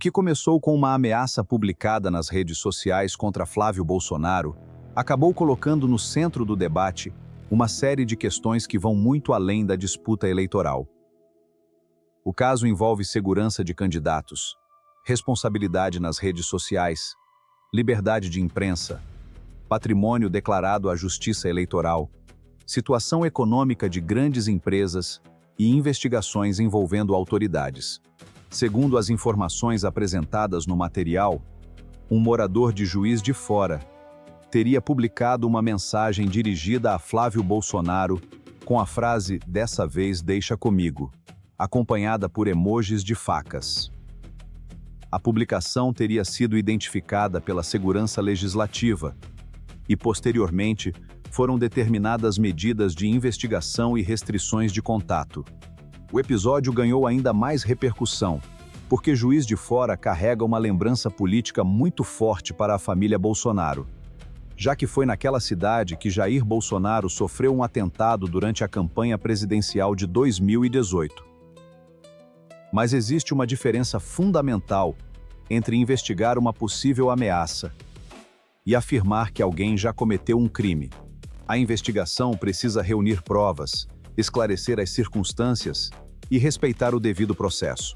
que começou com uma ameaça publicada nas redes sociais contra Flávio Bolsonaro acabou colocando no centro do debate uma série de questões que vão muito além da disputa eleitoral. O caso envolve segurança de candidatos, responsabilidade nas redes sociais, liberdade de imprensa, patrimônio declarado à Justiça Eleitoral, situação econômica de grandes empresas e investigações envolvendo autoridades. Segundo as informações apresentadas no material, um morador de Juiz de Fora teria publicado uma mensagem dirigida a Flávio Bolsonaro com a frase "Dessa vez deixa comigo", acompanhada por emojis de facas. A publicação teria sido identificada pela Segurança Legislativa e, posteriormente, foram determinadas medidas de investigação e restrições de contato. O episódio ganhou ainda mais repercussão, porque Juiz de Fora carrega uma lembrança política muito forte para a família Bolsonaro, já que foi naquela cidade que Jair Bolsonaro sofreu um atentado durante a campanha presidencial de 2018. Mas existe uma diferença fundamental entre investigar uma possível ameaça e afirmar que alguém já cometeu um crime. A investigação precisa reunir provas, esclarecer as circunstâncias e respeitar o devido processo.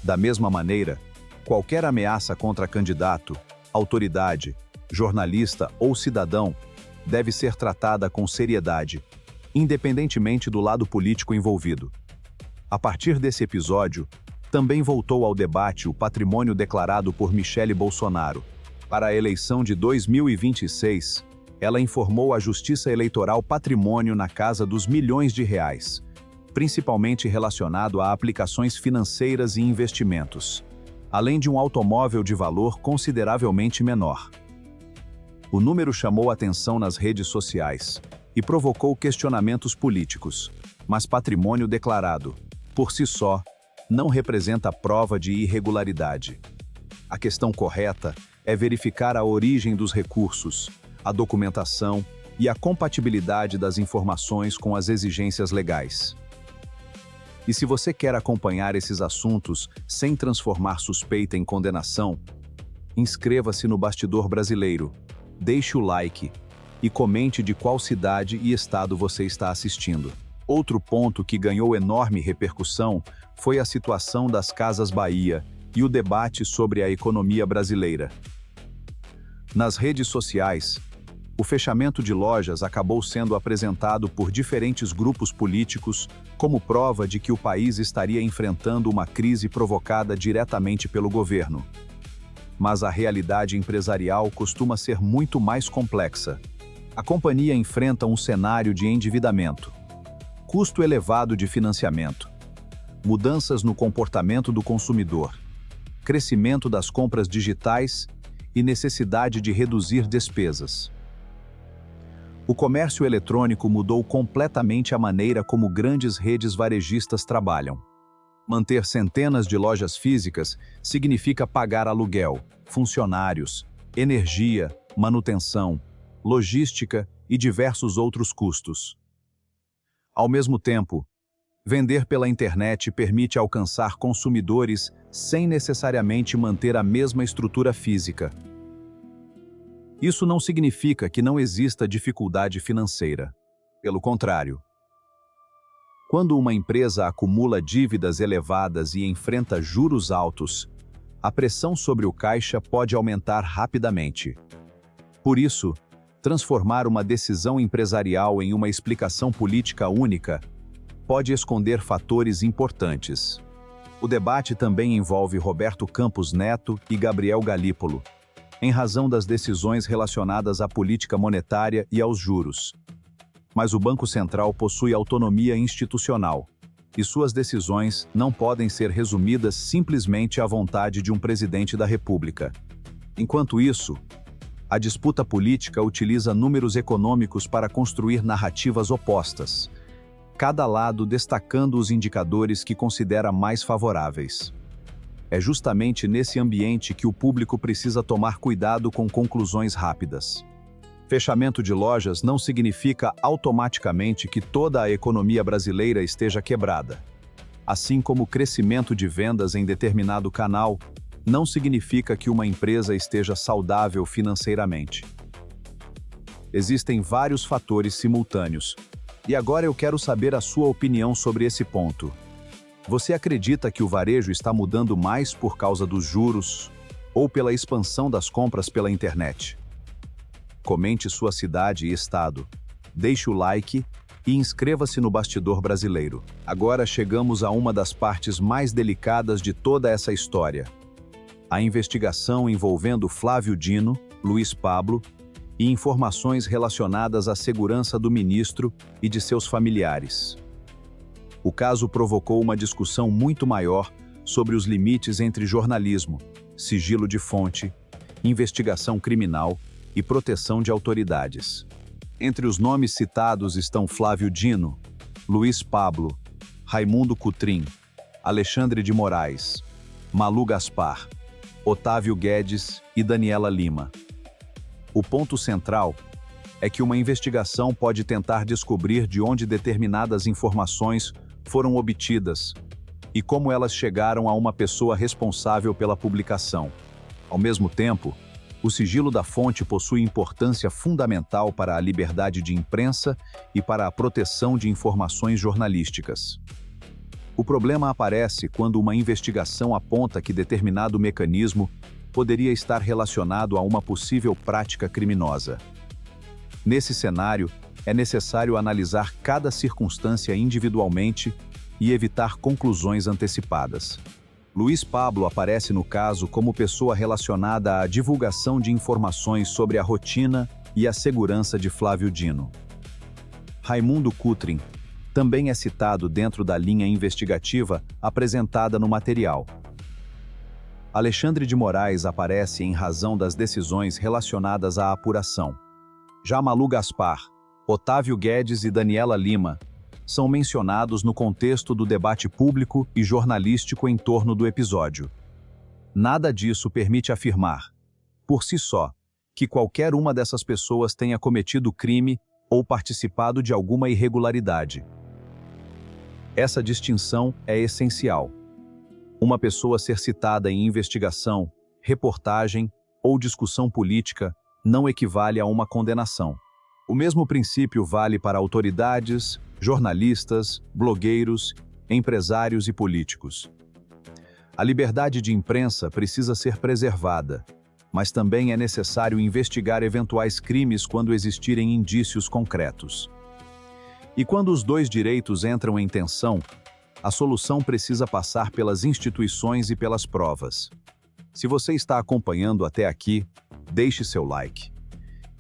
Da mesma maneira, qualquer ameaça contra candidato, autoridade, jornalista ou cidadão deve ser tratada com seriedade, independentemente do lado político envolvido. A partir desse episódio, também voltou ao debate o patrimônio declarado por Michele Bolsonaro. Para a eleição de 2026, ela informou à Justiça Eleitoral patrimônio na casa dos milhões de reais, principalmente relacionado a aplicações financeiras e investimentos, além de um automóvel de valor consideravelmente menor. O número chamou atenção nas redes sociais e provocou questionamentos políticos, mas patrimônio declarado, por si só, não representa prova de irregularidade. A questão correta é verificar a origem dos recursos, a documentação e a compatibilidade das informações com as exigências legais. E se você quer acompanhar esses assuntos sem transformar suspeita em condenação, inscreva-se no Bastidor Brasileiro, deixe o like e comente de qual cidade e estado você está assistindo. Outro ponto que ganhou enorme repercussão foi a situação das Casas Bahia e o debate sobre a economia brasileira. Nas redes sociais, o fechamento de lojas acabou sendo apresentado por diferentes grupos políticos como prova de que o país estaria enfrentando uma crise provocada diretamente pelo governo. Mas a realidade empresarial costuma ser muito mais complexa. A companhia enfrenta um cenário de endividamento, custo elevado de financiamento, mudanças no comportamento do consumidor, crescimento das compras digitais e necessidade de reduzir despesas. O comércio eletrônico mudou completamente a maneira como grandes redes varejistas trabalham. Manter centenas de lojas físicas significa pagar aluguel, funcionários, energia, manutenção, logística e diversos outros custos. Ao mesmo tempo, vender pela internet permite alcançar consumidores sem necessariamente manter a mesma estrutura física. Isso não significa que não exista dificuldade financeira. Pelo contrário. Quando uma empresa acumula dívidas elevadas e enfrenta juros altos, a pressão sobre o caixa pode aumentar rapidamente. Por isso, transformar uma decisão empresarial em uma explicação política única pode esconder fatores importantes. O debate também envolve Roberto Campos Neto e Gabriel Galípolo, em razão das decisões relacionadas à política monetária e aos juros. Mas o Banco Central possui autonomia institucional, e suas decisões não podem ser resumidas simplesmente à vontade de um presidente da República. Enquanto isso, a disputa política utiliza números econômicos para construir narrativas opostas, cada lado destacando os indicadores que considera mais favoráveis. É justamente nesse ambiente que o público precisa tomar cuidado com conclusões rápidas. Fechamento de lojas não significa automaticamente que toda a economia brasileira esteja quebrada. Assim como o crescimento de vendas em determinado canal não significa que uma empresa esteja saudável financeiramente. Existem vários fatores simultâneos, e agora eu quero saber a sua opinião sobre esse ponto. Você acredita que o varejo está mudando mais por causa dos juros ou pela expansão das compras pela internet? Comente sua cidade e estado, deixe o like e inscreva-se no Bastidor Brasileiro. Agora chegamos a uma das partes mais delicadas de toda essa história. A investigação envolvendo Flávio Dino, Luiz Pablo e informações relacionadas à segurança do ministro e de seus familiares. O caso provocou uma discussão muito maior sobre os limites entre jornalismo, sigilo de fonte, investigação criminal e proteção de autoridades. Entre os nomes citados estão Flávio Dino, Luiz Pablo, Raimundo Cotrim, Alexandre de Moraes, Malu Gaspar, Otávio Guedes e Daniela Lima. O ponto central é que uma investigação pode tentar descobrir de onde determinadas informações foram obtidas e como elas chegaram a uma pessoa responsável pela publicação. Ao mesmo tempo, o sigilo da fonte possui importância fundamental para a liberdade de imprensa e para a proteção de informações jornalísticas. O problema aparece quando uma investigação aponta que determinado mecanismo poderia estar relacionado a uma possível prática criminosa. Nesse cenário, é necessário analisar cada circunstância individualmente e evitar conclusões antecipadas. Luiz Pablo aparece no caso como pessoa relacionada à divulgação de informações sobre a rotina e a segurança de Flávio Dino. Raimundo Cotrim também é citado dentro da linha investigativa apresentada no material. Alexandre de Moraes aparece em razão das decisões relacionadas à apuração. Já Malu Gaspar, Otávio Guedes e Daniela Lima são mencionados no contexto do debate público e jornalístico em torno do episódio. Nada disso permite afirmar, por si só, que qualquer uma dessas pessoas tenha cometido crime ou participado de alguma irregularidade. Essa distinção é essencial. Uma pessoa ser citada em investigação, reportagem ou discussão política não equivale a uma condenação. O mesmo princípio vale para autoridades, jornalistas, blogueiros, empresários e políticos. A liberdade de imprensa precisa ser preservada, mas também é necessário investigar eventuais crimes quando existirem indícios concretos. E quando os dois direitos entram em tensão, a solução precisa passar pelas instituições e pelas provas. Se você está acompanhando até aqui, deixe seu like.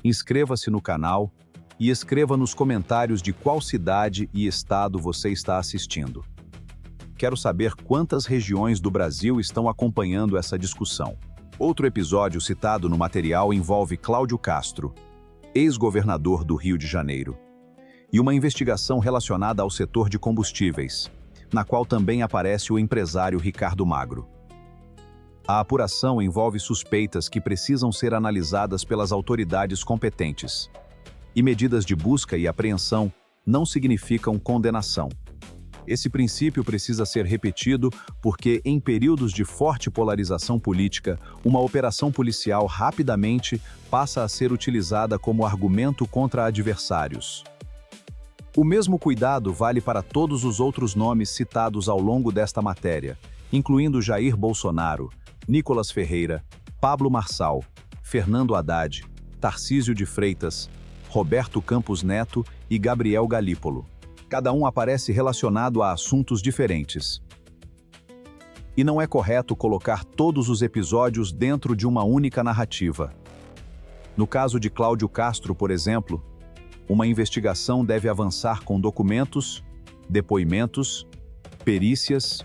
Inscreva-se no canal e escreva nos comentários de qual cidade e estado você está assistindo. Quero saber quantas regiões do Brasil estão acompanhando essa discussão. Outro episódio citado no material envolve Cláudio Castro, ex-governador do Rio de Janeiro, e uma investigação relacionada ao setor de combustíveis, na qual também aparece o empresário Ricardo Magro. A apuração envolve suspeitas que precisam ser analisadas pelas autoridades competentes. E medidas de busca e apreensão não significam condenação. Esse princípio precisa ser repetido porque, em períodos de forte polarização política, uma operação policial rapidamente passa a ser utilizada como argumento contra adversários. O mesmo cuidado vale para todos os outros nomes citados ao longo desta matéria, incluindo Jair Bolsonaro, Nicolas Ferreira, Pablo Marçal, Fernando Haddad, Tarcísio de Freitas, Roberto Campos Neto e Gabriel Galípolo. Cada um aparece relacionado a assuntos diferentes. E não é correto colocar todos os episódios dentro de uma única narrativa. No caso de Cláudio Castro, por exemplo, uma investigação deve avançar com documentos, depoimentos, perícias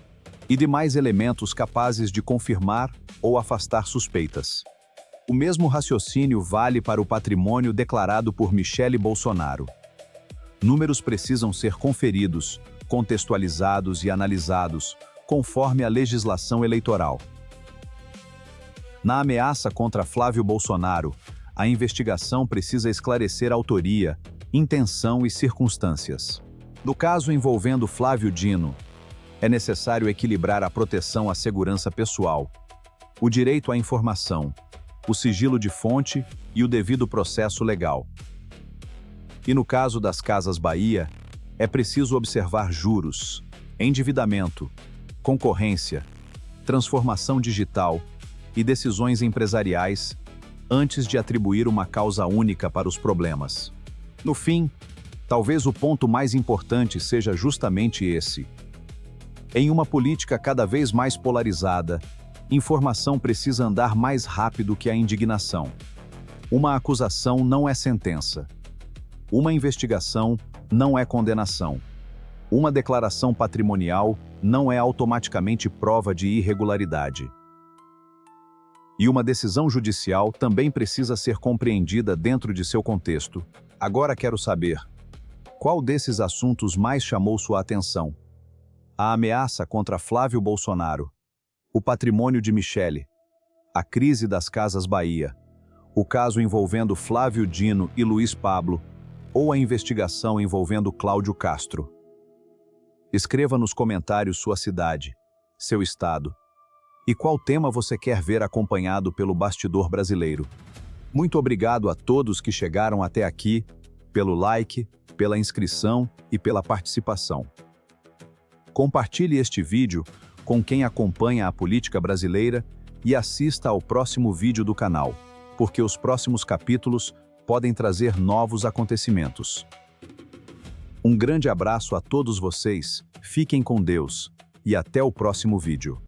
e demais elementos capazes de confirmar ou afastar suspeitas. O mesmo raciocínio vale para o patrimônio declarado por Michele Bolsonaro. Números precisam ser conferidos, contextualizados e analisados, conforme a legislação eleitoral. Na ameaça contra Flávio Bolsonaro, a investigação precisa esclarecer autoria, intenção e circunstâncias. No caso envolvendo Flávio Dino, é necessário equilibrar a proteção à segurança pessoal, o direito à informação, o sigilo de fonte e o devido processo legal. E no caso das Casas Bahia, é preciso observar juros, endividamento, concorrência, transformação digital e decisões empresariais antes de atribuir uma causa única para os problemas. No fim, talvez o ponto mais importante seja justamente esse. Em uma política cada vez mais polarizada, informação precisa andar mais rápido que a indignação. Uma acusação não é sentença. Uma investigação não é condenação. Uma declaração patrimonial não é automaticamente prova de irregularidade. E uma decisão judicial também precisa ser compreendida dentro de seu contexto. Agora quero saber, qual desses assuntos mais chamou sua atenção? A ameaça contra Flávio Bolsonaro, o patrimônio de Michele, a crise das Casas Bahia, o caso envolvendo Flávio Dino e Luiz Pablo, ou a investigação envolvendo Cláudio Castro? Escreva nos comentários sua cidade, seu estado, e qual tema você quer ver acompanhado pelo Bastidor Brasileiro. Muito obrigado a todos que chegaram até aqui, pelo like, pela inscrição e pela participação. Compartilhe este vídeo com quem acompanha a política brasileira e assista ao próximo vídeo do canal, porque os próximos capítulos podem trazer novos acontecimentos. Um grande abraço a todos vocês, fiquem com Deus e até o próximo vídeo.